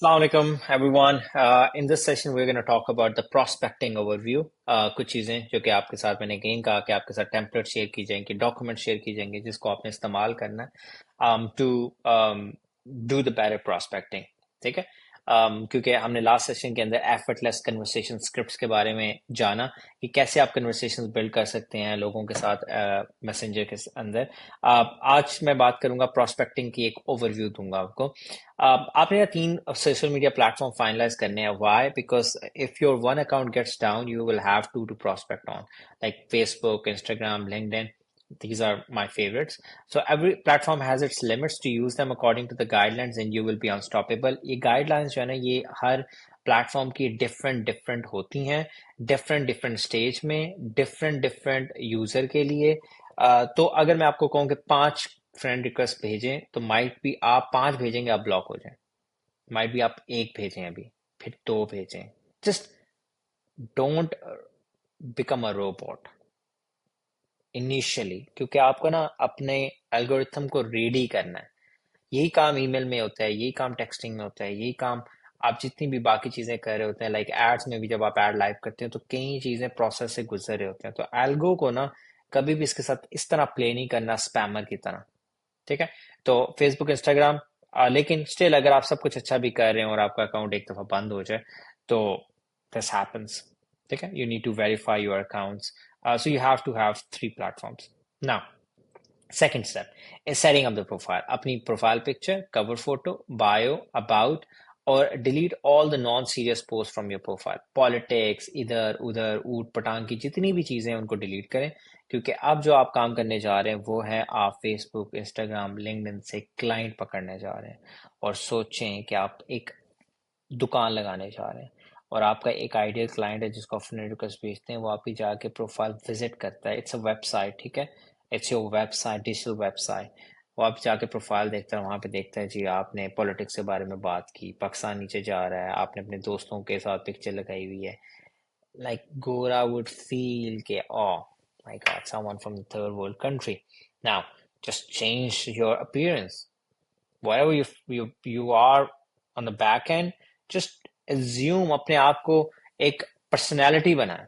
Assalamualaikum everyone. In this session we're going to talk about the prospecting overview. कुछ चीज़ें जो कि आपके साथ मैंने कहीं कहा कि आपके साथ टेम्पलेट शेयर की जाएंगी, डॉक्यूमेंट शेयर की जाएंगी जिसको आपने इस्तेमाल करना है to do the better prospecting. ठीक है। क्योंकि हमने लास्ट सेशन के अंदर एफर्टलेस कन्वर्सेशन स्क्रिप्ट्स के बारे में जाना कि कैसे आप कन्वर्सेशंस बिल्ड कर सकते हैं लोगों के साथ मैसेंजर के अंदर। आज मैं बात करूंगा प्रोस्पेक्टिंग की, एक ओवरव्यू दूंगा आपको। आपने ये तीन सोशल मीडिया प्लेटफॉर्म फाइनलाइज करने हैं। Why? Because if your one account gets down you will have to prospect on, like Facebook, Instagram, LinkedIn. These are my favorites. So every platform has its limits. To use them according to the guidelines and you will be unstoppable. ये guidelines जो है ना, ये हर platform की different different होती हैं, different different stage में, different different user के लिए। तो अगर मैं आपको कहूँ कि 5 फ्रेंड रिक्वेस्ट भेजें तो माइट भी आप 5 भेजेंगे आप ब्लॉक हो जाएं, माइट भी आप एक भेजें अभी, फिर 2 भेजें। Just don't become a robot initially, क्योंकि आपको ना अपने एल्गोरिथम को रेडी करना है। यही काम ईमेल में होता है, यही काम टेक्सटिंग में होता है, यही काम आप जितनी भी बाकी चीजें कर रहे होते हैं, लाइक एड्स में भी जब आप एड लाइव करते हैं तो कई चीजें प्रोसेस से गुजर रहे होते हैं। तो एल्गो को ना कभी भी इसके साथ इस तरह प्ले नहीं करना स्पैमर की तरह। ठीक है। तो फेसबुक, इंस्टाग्राम, लेकिन स्टिल अगर आप सब कुछ अच्छा भी कर रहे हैं और आपका अकाउंट एक दफा बंद हो जाए तो दिस हैपेंस। ठीक है। You need to verify your accounts, so you have to have 3 platforms now. Second step is setting up the profile. अपनी profile picture, cover photo, bio, about, और delete all the non-serious posts from your profile. Politics, इधर उधर ऊट पटांग की जितनी भी चीजें हैं उनको डिलीट करें, क्योंकि अब जो आप काम करने जा रहे हैं वो है आप फेसबुक, इंस्टाग्राम, लिंक्डइन से क्लाइंट पकड़ने जा रहे हैं। और सोचें कि आप एक दुकान लगाने जा रहे हैं और आपका एक आइडियल क्लाइंट है जिसको आप फ्रेंड रिक्वेस्ट भेजते हैं, वो आपकी जाके प्रोफाइल विजिट करता है। इट्स अ वेबसाइट, ठीक है। It's your website, digital website. वो आप जाके प्रोफाइल देखता है, वहां पे देखता है जी आपने पॉलिटिक्स के बारे में बात की, पाकिस्तान नीचे जा रहा है, आपने अपने दोस्तों के साथ पिक्चर लगाई हुई है। लाइक गोरा वुड फील के oh my God, someone from the third world country. Now just change your appearance, whatever you are on the back end, just assume अपने आप को एक पर्सनैलिटी बनाए,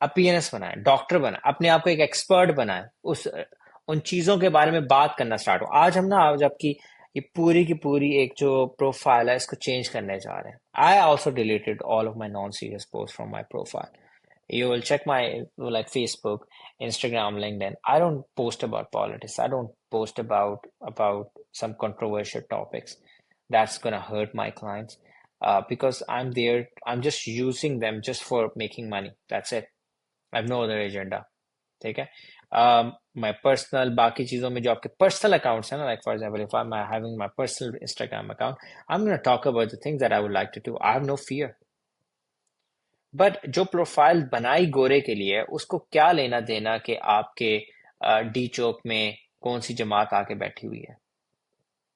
अपीयरेंस बनाए, डॉक्टर बनाए, अपने आप को एक एक्सपर्ट बनाए, उस उन चीजों के बारे में बात करना स्टार्ट हो। आज आपकी ये पूरी की पूरी एक जो प्रोफाइल है इसको चेंज करने जा रहे हैं। I also deleted all of my non serious post from my profile. You will check my like Facebook, Instagram, LinkedIn. I don't post about politics. I don't post about some controversial topics. That's gonna hurt my clients, because I'm there. I'm just using them just for making money. That's it. I have no other agenda. ठीक है। My personal बाकी चीज़ों में जो आपके personal accounts हैं ना, like for example if I'm having my personal Instagram account, I'm gonna talk about the things that I would like to do. I have no fear. But जो profile बनाई गोरे के लिए है उसको क्या लेना देना कि आपके डी चौक में कौन सी जमात आके बैठी हुई है,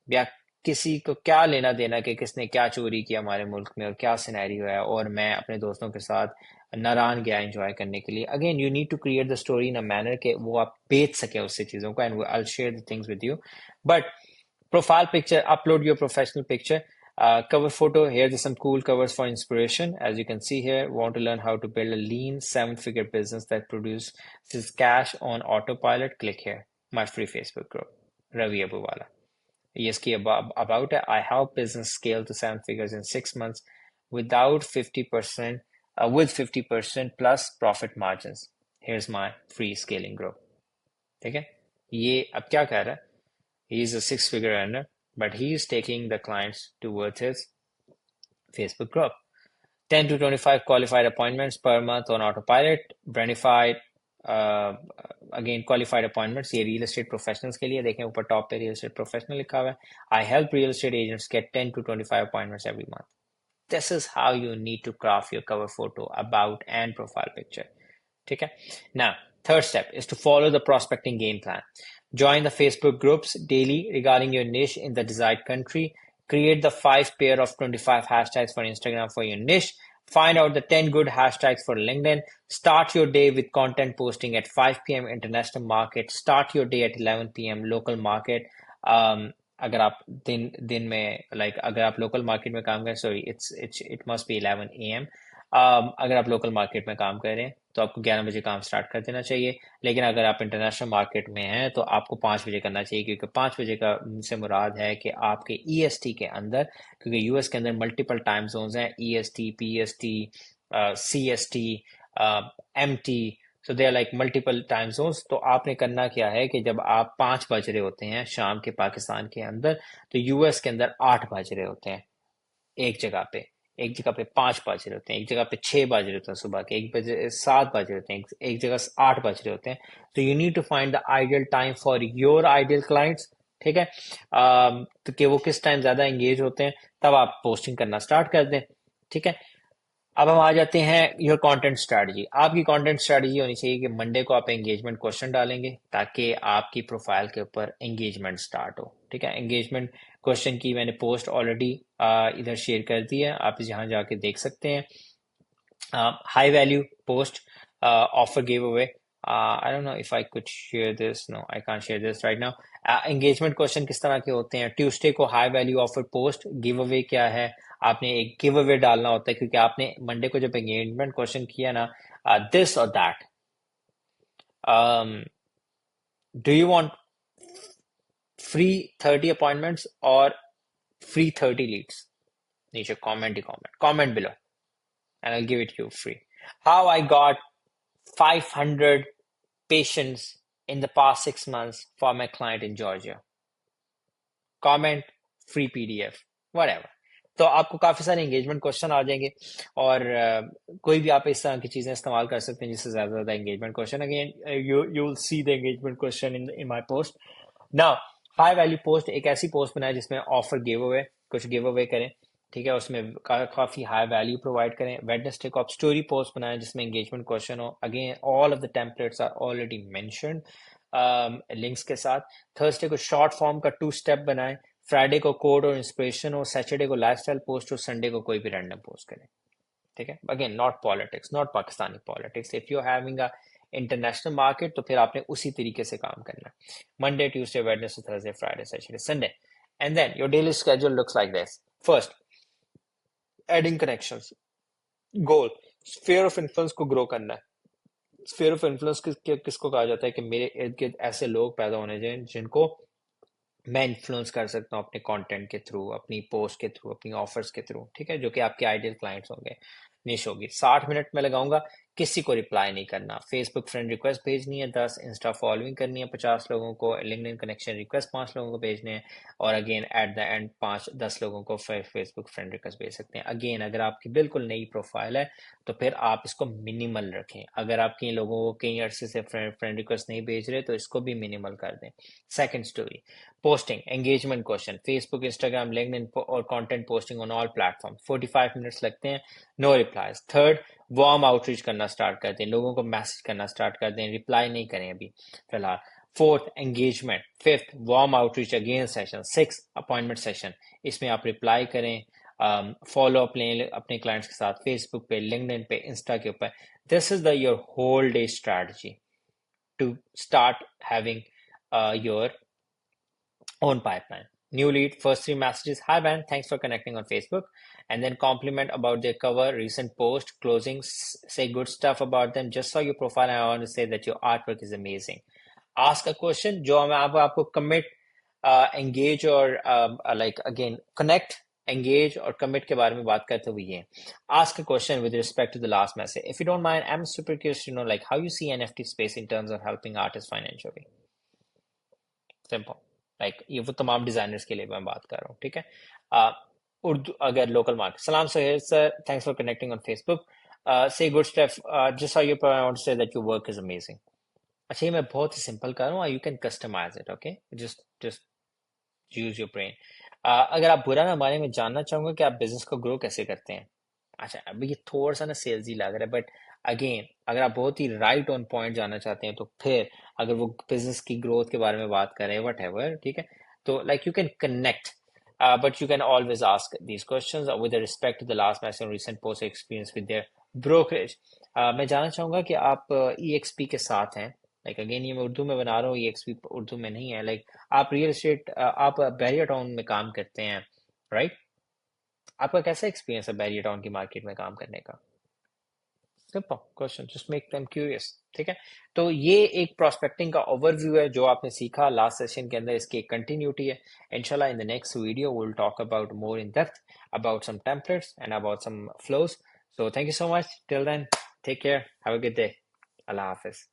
या किसी को क्या लेना देना कि किसने क्या चोरी किया हमारे मुल्क में और क्या सिनेरियो है, और मैं अपने दोस्तों के साथ नारान गया एंजॉय करने के लिए। Again you need to create the story in a manner के वो आप बेच सके उससे चीज़ों को, and I will share the things with you. But profile picture, upload your professional picture. Cover photo, here's some cool covers for inspiration. As you can see here, want to learn how to build a lean 7-figure business that produces cash on autopilot? Click here. My free Facebook group, Ravi Abuwala. ESK about it. I help business scale to 7 figures in 6 months without 50%, with 50% plus profit margins. Here's my free scaling group. ठीक है। ये अब क्या कह रहा है, he is a 6-figure earner, but he is taking the clients towards his Facebook group. 10 to 25 qualified appointments per month on autopilot. Brandified, uh, again qualified appointments, ये real estate professionals के लिए देखें, ऊपर टॉप पे real estate professional लिखा हुआ है. I help real estate agents get 10 to 25 appointments every month. This is how you need to craft your cover photo, about, and profile picture. ठीक है। Now, third step is to follow the prospecting game plan. Join the Facebook groups daily regarding your niche in the desired country. Create the 5 pair of 25 hashtags for Instagram for your niche. Find out the 10 good hashtags for LinkedIn. Start your day with content posting at 5 p.m. international market. Start your day at 11 p.m. local market. अगर आप दिन दिन में अगर आप local market में काम करें, sorry it must be 11 AM। अगर आप लोकल मार्केट में काम कर रहे हैं तो आपको 11 बजे काम स्टार्ट कर देना चाहिए। लेकिन अगर आप इंटरनेशनल मार्केट में हैं तो आपको 5 बजे करना चाहिए, क्योंकि 5 बजे का से मुराद है कि आपके ईएसटी के अंदर, क्योंकि यूएस के अंदर मल्टीपल टाइम जोन्स हैं, EST, PST, CST, MT. So they are like multiple time zones. तो आपने करना क्या है कि जब आप 5 बज रहे होते हैं शाम के पाकिस्तान के अंदर, तो यूएस के अंदर 8 बज रहे होते हैं। एक जगह पे एक जगह पे 5 बज रहे होते हैं, एक जगह पे 6 बज रहे होते हैं सुबह के, एक बजे 7 बज रहे होते हैं, एक जगह 8 बज रहे होते हैं। तो you need to find the ideal time for your ideal clients. ठीक है। तो कि वो किस टाइम ज्यादा एंगेज होते हैं, तब आप पोस्टिंग करना स्टार्ट कर दें। ठीक है। अब हम आ जाते हैं योर कंटेंट स्ट्रेटजी। आपकी कंटेंट स्ट्रेटजी होनी चाहिए कि मंडे को आप एंगेजमेंट क्वेश्चन डालेंगे ताकि आपकी प्रोफाइल के ऊपर एंगेजमेंट स्टार्ट हो। ठीक है। एंगेजमेंट क्वेश्चन की मैंने पोस्ट ऑलरेडी इधर शेयर कर दी है, आप यहाँ जाके देख सकते हैं। High value post, offer giveaway. I don't know if I could share this. No, I can't share this right now. Engagement question किस तरह के होते हैं? ट्यूसडे को high value offer post. Give away क्या है? आपने एक गिव अवे डालना होता है, क्योंकि आपने मंडे को जब एंगेजमेंट क्वेश्चन किया ना, दिस और that, do you want free 30 appointments और फ्री 30 लीड्स? नीचे comment below and I'll give it you free. How I got 500 patients in the past 6 months for my client in Georgia. Comment, free PDF, whatever. तो आपको काफी सारे engagement question आ जाएंगे, और कोई भी आप इस तरह की चीजें इस्तेमाल कर सकते हैं जिससे ज्यादा engagement question. Again you will see the engagement question in my post. Now, high value post, एक ऐसी पोस्ट बनाए जिसमें ऑफर गिव अवे, कुछ गिव अवे करें। ठीक है। उसमें काफी हाई वैल्यू प्रोवाइड करें। वेडनेसडे को आप स्टोरी पोस्ट बनाएं जिसमें एंगेजमेंट क्वेश्चन हो। Again all of the templates are already mentioned links के साथ। थर्सडे को शॉर्ट फॉर्म का 2 स्टेप बनाएं। फ्राइडे को कोड और इंस्पिरेशन हो। सैटरडे को लाइफस्टाइल पोस्ट हो। संडे को कोई भी रैंडम पोस्ट करें। ठीक है। Again not politics, not Pakistani politics. If you having a international market तो फिर आपने उसी तरीके से काम करना है। Monday, Tuesday, Wednesday, Thursday, Friday, Saturday, Sunday. And then your daily schedule looks like this. First, adding connections. Goal, sphere of influence को ग्रो करना है। स्फीयर ऑफ इन्फ्लुएंस किसको कहा जाता है? कि मेरे इर्द गिर्द ऐसे लोग पैदा होने चाहिए जिनको मैं इन्फ्लुएंस कर सकता हूँ अपने कंटेंट के थ्रू, अपनी पोस्ट के थ्रू, अपनी ऑफर्स के थ्रू। ठीक है। जो कि आपके आइडियल क्लाइंट्स होंगे। निश होगी। 60 मिनट में लगाऊंगा। किसी को रिप्लाई नहीं करना। फेसबुक फ्रेंड रिक्वेस्ट भेजनी है 10, इंस्टा फॉलोइंग करनी है 50 लोगों को, लिंक्डइन कनेक्शन रिक्वेस्ट 5 लोगों को भेजने हैं, और अगेन एट द एंड 5-10 लोगों को फेसबुक फ्रेंड रिक्वेस्ट भेज सकते हैं। अगेन अगर आपकी बिल्कुल नई प्रोफाइल है तो फिर आप इसको मिनिमल रखें। अगर आप कई लोगों को कई अरसे से फ्रेंड रिक्वेस्ट नहीं भेज रहे तो इसको भी मिनिमल कर दें। Second story, posting engagement question, Facebook, Instagram, LinkedIn और content posting on all platform. 45 minutes लगते हैं। No replies. Third, warm outreach करना स्टार्ट कर दें। लोगों को मैसेज करना स्टार्ट कर दें। रिप्लाई नहीं करें अभी फिलहाल। Fourth, engagement. Fifth, warm outreach again session. Six, appointment session. इसमें आप रिप्लाई करें, फॉलो अप लें अपने क्लाइंट्स के साथ, फेसबुक पे, लिंक्डइन पे, इंस्टा के ऊपर। This is the your whole day strategy to start having your own pipeline. New lead, first 3 messages. Hi, man. Thanks for connecting on Facebook. And then compliment about their cover, recent post, closing, say good stuff about them. Just saw your profile and I want to say that your artwork is amazing. Ask a question. जो मैं आपको commit, engage और like again connect, engage और commit के बारे में बात करते हुए ये. Ask a question with respect to the last message. If you don't mind, I'm super curious to know like how you see NFT space in terms of helping artists financially. Simple. Like ये वो तमाम designers के लिए मैं बात कर रहा हूँ। ठीक है। उर्दू अगर लोकल मार्केट। सलाम Sohail sir, thanks for connecting on Facebook. Say good step, just how you want to say that your work is amazing. अच्छा, ये मैं बहुत ही सिंपल कर रहा हूँ, you can customize it. Okay, just use your brain. अगर आप बुरा ना माने, मैं जानना चाहूंगा कि आप बिजनेस को ग्रो कैसे करते हैं। अच्छा, अभी ये थोड़ा सा ना सेल्स ही लग रहा है, बट अगेन अगर आप बहुत ही राइट ऑन पॉइंट जाना चाहते हैं तो फिर अगर वो बिजनेस की ग्रोथ के बारे में बात कर रहे हैं वट एवर, ठीक है, तो like you can connect, but you can always ask these questions with respect to the last message recent post experience with their brokerage. मैं जानना चाहूंगा कि आप EXP के साथ हैं, लाइक अगेन ये मैं उर्दू में बना रहा हूँ, ये एक्सपी उर्दू में नहीं है। लाइक आप रियल एस्टेट, आप बैरियर टाउन में काम करते हैं, राइट? आपका कैसा एक्सपीरियंस है बैरियर टाउन की मार्केट में काम करने का? Simple question, just make them curious. ठीक है, तो ये एक प्रोस्पेक्टिंग का ओवरव्यू है जो आपने सीखा लास्ट सेशन के अंदर, इसकी एक कंटिन्यूटी है। इंशाल्लाह in the next video will talk about more in depth about some templates and about some flows. So thank you so much, till then take care, have a good day, अल्लाह हाफिज।